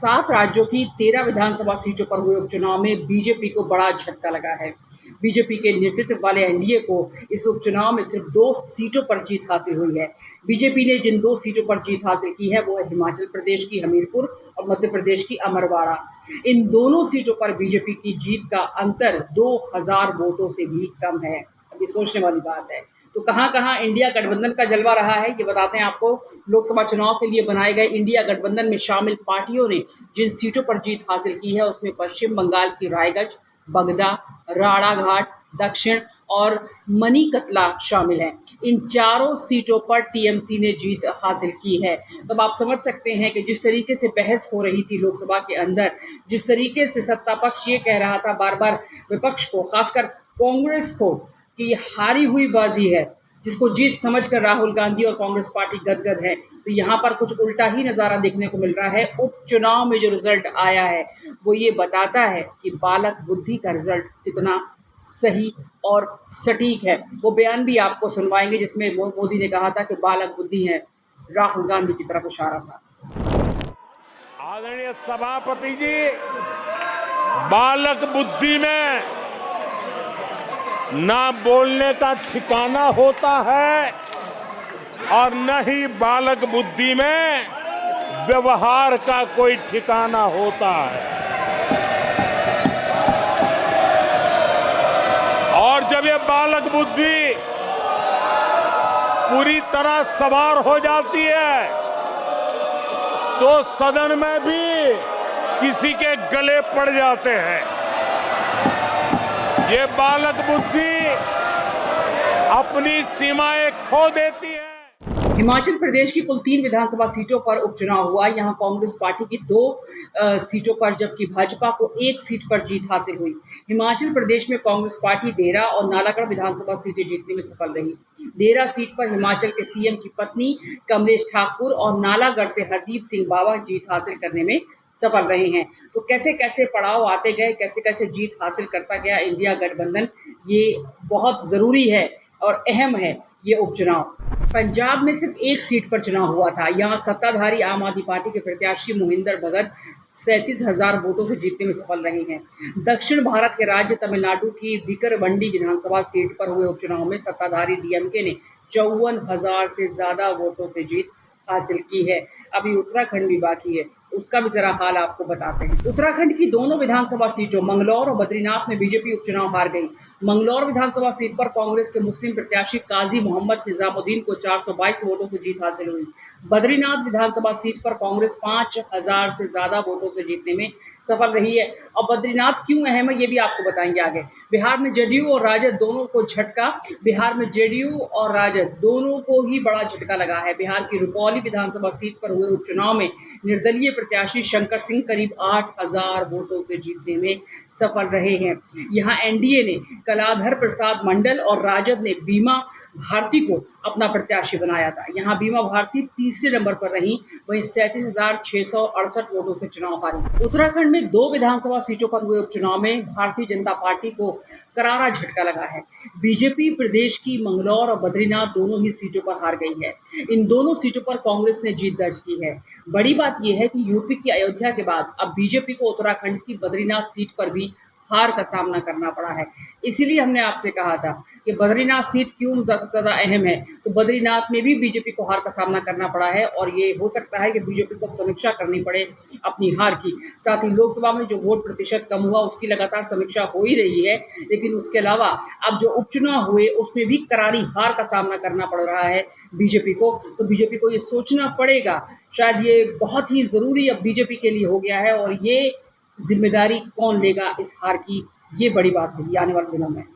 7 राज्यों की 13 विधानसभा सीटों पर हुए उपचुनाव में बीजेपी को बड़ा झटका लगा है। बीजेपी के नेतृत्व वाले एनडीए को इस उपचुनाव में सिर्फ 2 सीटों पर जीत हासिल हुई है। बीजेपी ने जिन 2 सीटों पर जीत हासिल की है वो है हिमाचल प्रदेश की हमीरपुर और मध्य प्रदेश की अमरवाड़ा। इन दोनों सीटों पर बीजेपी की जीत का अंतर 2000 वोटों से भी कम है। अभी सोचने वाली बात है। तो कहां-कहां इंडिया गठबंधन का जलवा रहा है, ये बताते हैं आपको। लोकसभा चुनाव के लिए बनाए गए इंडिया गठबंधन में शामिल पार्टियों ने जिन सीटों पर जीत हासिल की है उसमें पश्चिम बंगाल की रायगंज, बगदा, राणाघाट, दक्षिण और मनीकतला शामिल हैं। इन चारों सीटों पर टीएमसी ने जीत हासिल की है। तो अब आप समझ सकते हैं कि जिस तरीके से बहस हो रही थी लोकसभा के अंदर, जिस तरीके से सत्ता पक्ष ये कह रहा था बार-बार विपक्ष को, खासकर कांग्रेस को, कि ये हारी हुई बाजी है, जिसको जीत समझकर राहुल गांधी और कांग्रेस पार्टी गदगद है। तो यहाँ पर कुछ उल्टा ही नज़ारा देखने को मिल रहा है। उपचुनाव में जो रिजल्ट आया है वो ये बताता है कि बालक बुद्धि का रिजल्ट कितना सही और सटीक है। वो बयान भी आपको सुनवाएंगे जिसमें मोदी ने कहा था कि बालक बुद्धि है, राहुल गांधी की तरफ इशारा था। आदरणीय सभापति जी, बालक बुद्धि में ना बोलने का ठिकाना होता है और न ही बालक बुद्धि में व्यवहार का कोई ठिकाना होता है। और जब ये बालक बुद्धि पूरी तरह सवार हो जाती है तो सदन में भी किसी के गले पड़ जाते हैं। ये बालक बुद्धि अपनी सीमाएं खो देती है। हिमाचल प्रदेश की कुल 3 विधानसभा सीटों पर उपचुनाव हुआ। यहां कांग्रेस पार्टी की 2 सीटों पर जबकि भाजपा को 1 सीट पर जीत हासिल हुई। हिमाचल प्रदेश में कांग्रेस पार्टी देरा और नालागढ़ विधानसभा सीटें जीतने में सफल रही। देरा सीट पर हिमाचल के सीएम की पत्नी कमलेश ठाकुर और नालागढ़ से हरदीप सिंह बावा जीत हासिल करने में सफल रहे हैं। तो कैसे कैसे पड़ाव आते गए, कैसे कैसे जीत हासिल करता गया इंडिया गठबंधन, ये बहुत ज़रूरी है और अहम है ये उपचुनाव। पंजाब में सिर्फ 1 सीट पर चुनाव हुआ था। यहाँ सत्ताधारी आम आदमी पार्टी के प्रत्याशी मोहिंदर भगत 37,000 वोटों से जीतने में सफल रहे हैं। दक्षिण भारत के राज्य तमिलनाडु की विकरवंडी विधानसभा सीट पर हुए उपचुनाव में सत्ताधारी डीएमके ने 54,000 से ज़्यादा वोटों से जीत हासिल की है। अभी उत्तराखंड भी बाकी है, उसका भी जरा हाल आपको बताते हैं। उत्तराखंड की दोनों विधानसभा सीटों मंगलौर और बद्रीनाथ में बीजेपी उपचुनाव हार गई। मंगलौर विधानसभा सीट पर कांग्रेस के मुस्लिम प्रत्याशी काजी मोहम्मद निजामुद्दीन को 422 वोटों से जीत हासिल हुई। बद्रीनाथ विधानसभा सीट पर कांग्रेस 5,000 से ज्यादा वोटों से जीतने में सफल रही है। और बद्रीनाथ क्यों अहम है ये भी आपको बताएंगे आगे। बिहार में जेडीयू और राजद दोनों को झटका, बिहार में जेडीयू और राजद दोनों को ही बड़ा झटका लगा है। बिहार की रुपौली विधानसभा सीट पर हुए उपचुनाव में निर्दलीय प्रत्याशी शंकर सिंह करीब 8,000 वोटों से जीतने में सफल रहे हैं। यहाँ एनडीए ने कलाधर प्रसाद मंडल और राजद ने बीमा भारती को अपना प्रत्याशी बनाया था। यहाँ बीमा भारती तीसरे नंबर पर रही, वहीं 37,668 वोटों से चुनाव हारी। उत्तराखंड में 2 विधानसभा सीटों पर हुए उपचुनाव में भारतीय जनता पार्टी को करारा झटका लगा है। बीजेपी प्रदेश की मंगलौर और बद्रीनाथ दोनों ही सीटों पर हार गई है। इन दोनों सीटों पर कांग्रेस ने जीत दर्ज की है। बड़ी बात यह है कि यूपी की अयोध्या के बाद अब बीजेपी को उत्तराखंड की बद्रीनाथ सीट पर भी हार का सामना करना पड़ा है। इसीलिए हमने आपसे कहा था कि बद्रीनाथ सीट क्यों ज़्यादा अहम है। तो बद्रीनाथ में भी बीजेपी को हार का सामना करना पड़ा है और ये हो सकता है कि बीजेपी को समीक्षा करनी पड़े अपनी हार की। साथ ही लोकसभा में जो वोट प्रतिशत कम हुआ उसकी लगातार समीक्षा हो ही रही है। लेकिन उसके अलावा अब जो उपचुनाव हुए उसमें भी करारी हार का सामना करना पड़ रहा है बीजेपी को। तो बीजेपी को ये सोचना पड़ेगा, शायद ये बहुत ही ज़रूरी अब बीजेपी के लिए हो गया है और ये जिम्मेदारी कौन लेगा इस हार की, ये बड़ी बात होगी आने वाले दिनों में।